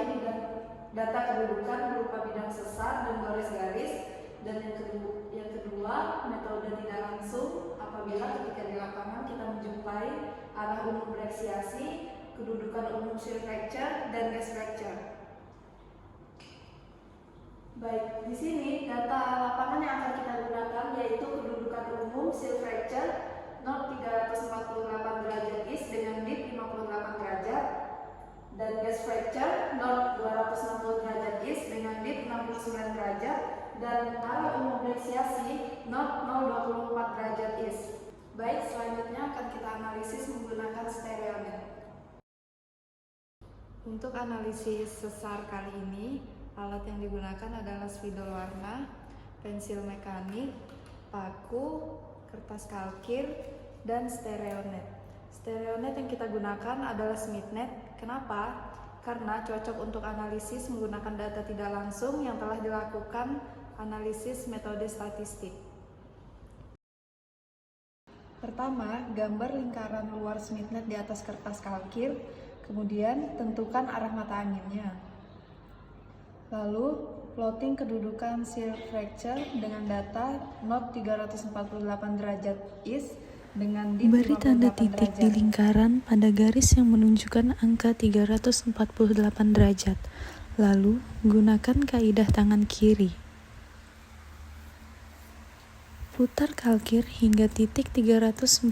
menjumpai data kedudukan berupa bidang sesar dan garis-garis. Dan yang kedua, metode tidak langsung apabila ketika di lapangan kita menjumpai arah umum bereksiasi, kedudukan umum shear fracture, dan gas fracture. Baik, di sini data lapangan yang akan kita gunakan yaitu kedudukan umum shear fracture 0,348 derajat is dengan dip 58 derajat, dan gas fracture 0,260 derajat is dengan dip 69 derajat, dan arah umum bereksiasi 0,024 derajat is. Baik, selanjutnya akan kita analisis menggunakan stereonet. Untuk analisis sesar kali ini, alat yang digunakan adalah spidol warna, pensil mekanik, paku, kertas kalkir, dan stereonet. Stereonet yang kita gunakan adalah SmithNet. Kenapa? Karena cocok untuk analisis menggunakan data tidak langsung yang telah dilakukan analisis metode statistik. Pertama, gambar lingkaran luar SmithNet di atas kertas kalkir, kemudian tentukan arah mata anginnya. Lalu, plotting kedudukan shear fracture dengan data 0,348 derajat is dengan dip 58 derajat. Beri tanda titik di lingkaran pada garis yang menunjukkan angka 348 derajat. Lalu, gunakan kaidah tangan kiri. Putar kalkir hingga titik 348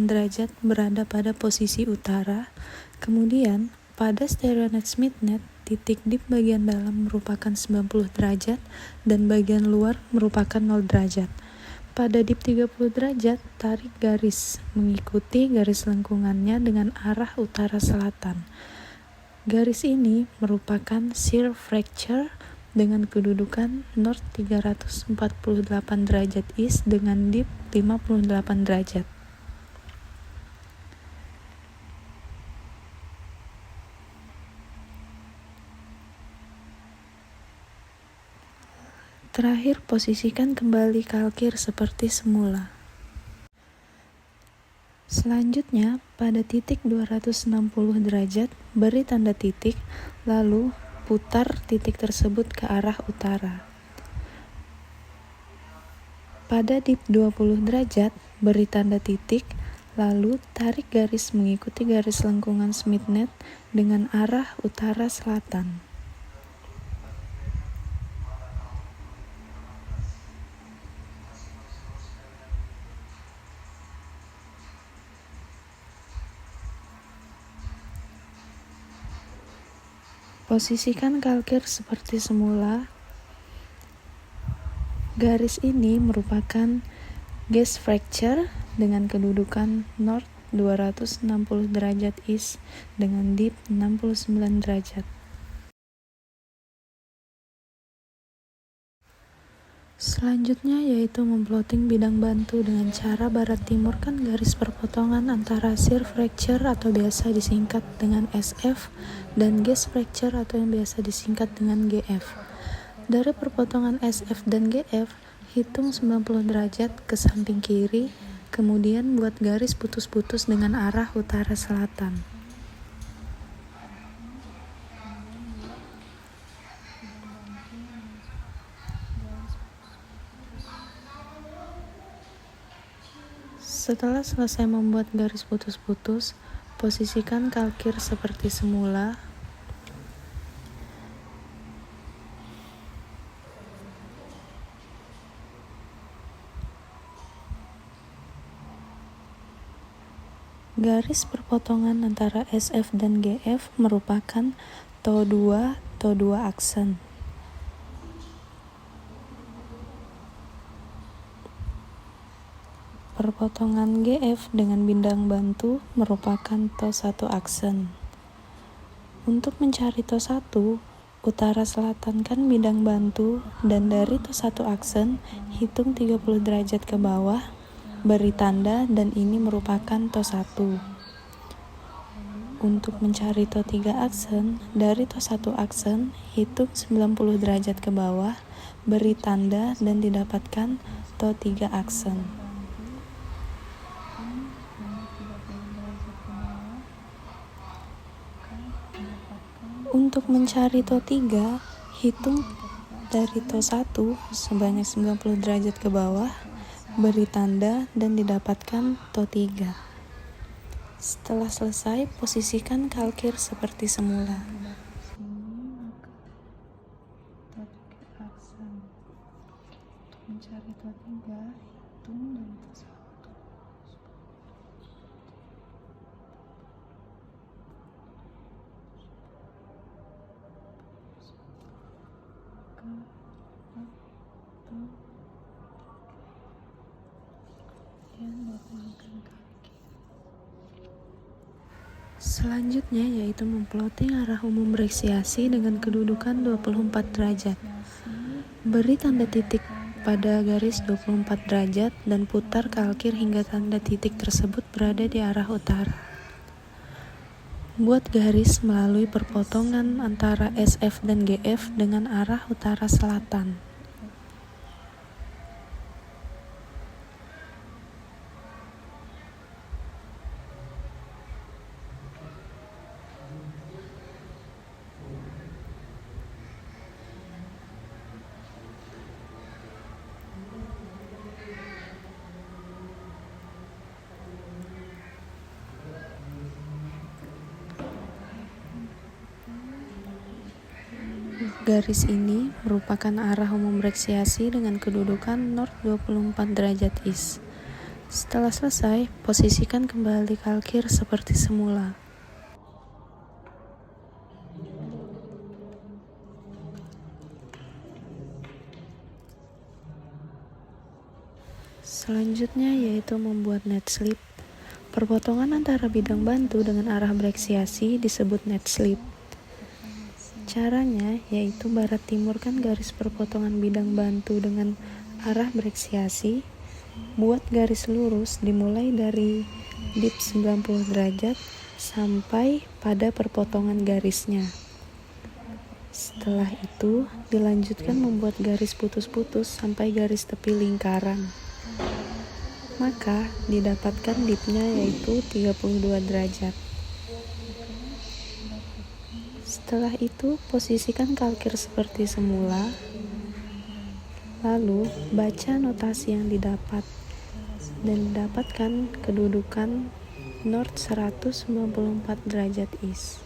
derajat berada pada posisi utara. Kemudian, pada stereonet SmithNet, titik dip bagian dalam merupakan 90 derajat dan bagian luar merupakan 0 derajat. Pada dip 30 derajat, tarik garis mengikuti garis lengkungannya dengan arah utara-selatan. Garis ini merupakan shear fracture dengan kedudukan 0,348 derajat is dengan dip 58 derajat. Terakhir, posisikan kembali kalkir seperti semula. Selanjutnya, pada titik 260 derajat, beri tanda titik, lalu putar titik tersebut ke arah utara. Pada dip 20 derajat, beri tanda titik, lalu tarik garis mengikuti garis lengkungan SmithNet dengan arah utara-selatan. Posisikan kalkir seperti semula. Garis ini merupakan gas fracture dengan kedudukan north 260 derajat is dengan dip 69 derajat. Selanjutnya yaitu memplotting bidang bantu dengan cara barat timurkan garis perpotongan antara shear fracture atau biasa disingkat dengan SF dan gas fracture atau yang biasa disingkat dengan GF. Dari perpotongan SF dan GF, hitung 90 derajat ke samping kiri, kemudian buat garis putus-putus dengan arah utara-selatan. Setelah selesai membuat garis putus-putus, posisikan kalkir seperti semula. Garis perpotongan antara SF dan GF merupakan TO2 aksen. Perpotongan GF dengan bidang bantu merupakan TO1 aksen. Untuk mencari TO1, utara-selatankan bidang bantu dan dari TO1 aksen, hitung 30 derajat ke bawah, beri tanda dan ini merupakan TO1. Untuk mencari TO3 aksen, dari TO1 aksen, hitung 90 derajat ke bawah, beri tanda dan didapatkan TO3 aksen. Untuk mencari TO3, hitung dari TO1 sebanyak 90 derajat ke bawah, beri tanda dan didapatkan TO3. Setelah selesai, posisikan kalkir seperti semula. Untuk mencari TO3, hitung dari TO1. Selanjutnya yaitu memploting arah umum reksiasi dengan kedudukan 24 derajat. Beri tanda titik pada garis 24 derajat dan putar kalkir hingga tanda titik tersebut berada di arah utara. Buat garis melalui perpotongan antara SF dan GF dengan arah utara selatan. Garis ini merupakan arah umum reksiasi dengan kedudukan north 24 derajat east. Setelah selesai, posisikan kembali kalkir seperti semula. Selanjutnya yaitu membuat net slip. Perpotongan antara bidang bantu dengan arah bereksiasi disebut net slip. Caranya yaitu barat timurkan garis perpotongan bidang bantu dengan arah bereksiasi. Buat garis lurus dimulai dari dip 90 derajat sampai pada perpotongan garisnya. Setelah itu dilanjutkan membuat garis putus-putus sampai garis tepi lingkaran. Maka didapatkan dipnya yaitu 32 derajat. Setelah itu, posisikan kalkir seperti semula, lalu baca notasi yang didapat, dan didapatkan kedudukan north 194 derajat east.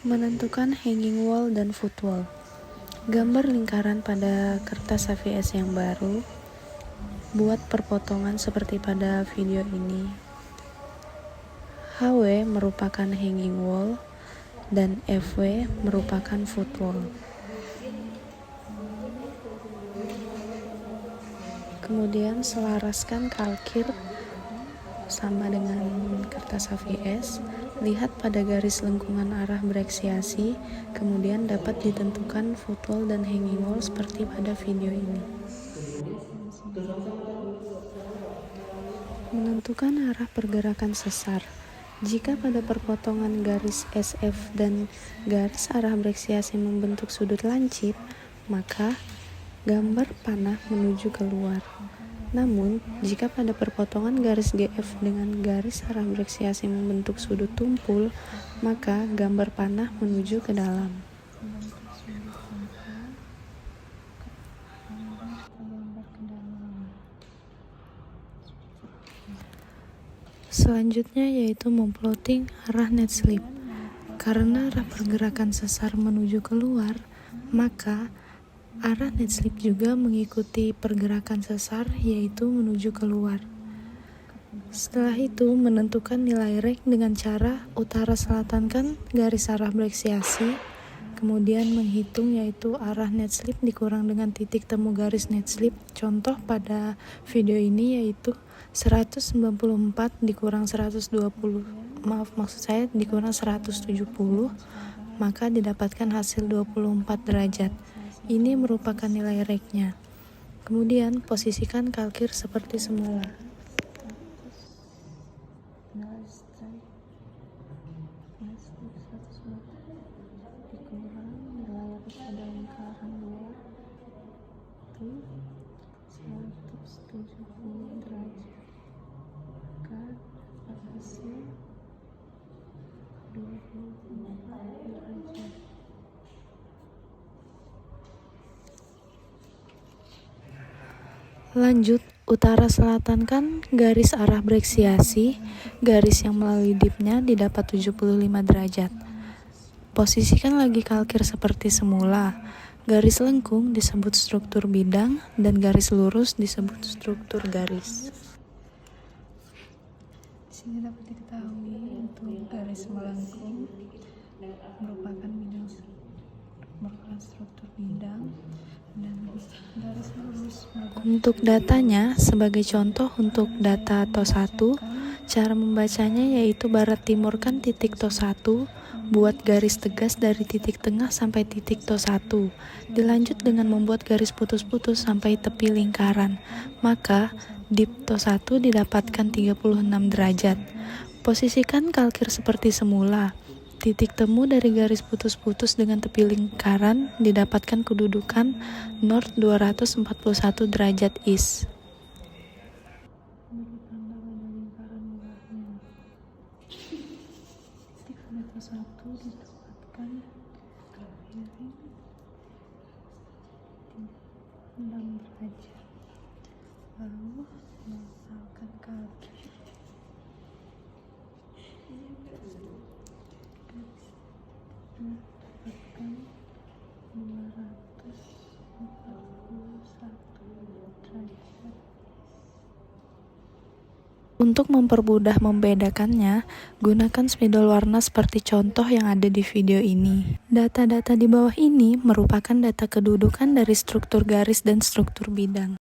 Menentukan hanging wall dan foot wall. Gambar lingkaran pada kertas HVS yang baru. Buat perpotongan seperti pada video ini. HW merupakan hanging wall dan FW merupakan foot wall. Kemudian selaraskan kalkir sama dengan kertas HVS. Lihat pada garis lengkungan arah bereksiasi, kemudian dapat ditentukan foot wall dan hanging wall seperti pada video ini. Menentukan arah pergerakan sesar. Jika pada perpotongan garis SF dan garis arah bereksiasi membentuk sudut lancip, maka gambar panah menuju keluar. Namun, jika pada perpotongan garis GF dengan garis arah bereksiasi membentuk sudut tumpul, maka gambar panah menuju ke dalam. Selanjutnya yaitu memploting arah net slip. Karena arah pergerakan sesar menuju keluar, maka arah net slip juga mengikuti pergerakan sesar, yaitu menuju keluar. Setelah itu, menentukan nilai rek dengan cara utara-selatankan garis arah bereksiasi, kemudian menghitung yaitu arah net slip dikurang dengan titik temu garis net slip. Contoh pada video ini yaitu 194 dikurang 120, dikurang 170, maka didapatkan hasil 24 derajat. Ini merupakan nilai reknya. Kemudian posisikan kalkir seperti semula. dikurang nilai pada lingkaran luar itu 170 derajat, maka hasil 24 derajat. Lanjut, utara selatan kan garis arah bereksiasi, garis yang melalui dipnya didapat 75 derajat. Posisikan lagi kalkir seperti semula. Garis lengkung disebut struktur bidang dan garis lurus disebut struktur garis. Di sini dapat diketahui untuk garis melengkung merupakan struktur bidang dan garis lurus Untuk datanya, sebagai contoh untuk data TOS 1, cara membacanya yaitu barat timurkan titik TOS 1, buat garis tegas dari titik tengah sampai titik TOS 1, dilanjut dengan membuat garis putus-putus sampai tepi lingkaran, maka dip TOS 1 didapatkan 36 derajat. Posisikan kalkir seperti semula. Titik temu dari garis putus-putus dengan tepi lingkaran didapatkan kedudukan north 241 derajat east. titik meter 1 didapatkan miring 6 derajat. Lalu menggunakan kalkir dapatkan 241 derajat. Untuk mempermudah membedakannya, gunakan spidol warna seperti contoh yang ada di video ini. Data-data di bawah ini merupakan data kedudukan dari struktur garis dan struktur bidang.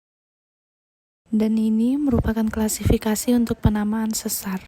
Dan ini merupakan klasifikasi untuk penamaan sesar.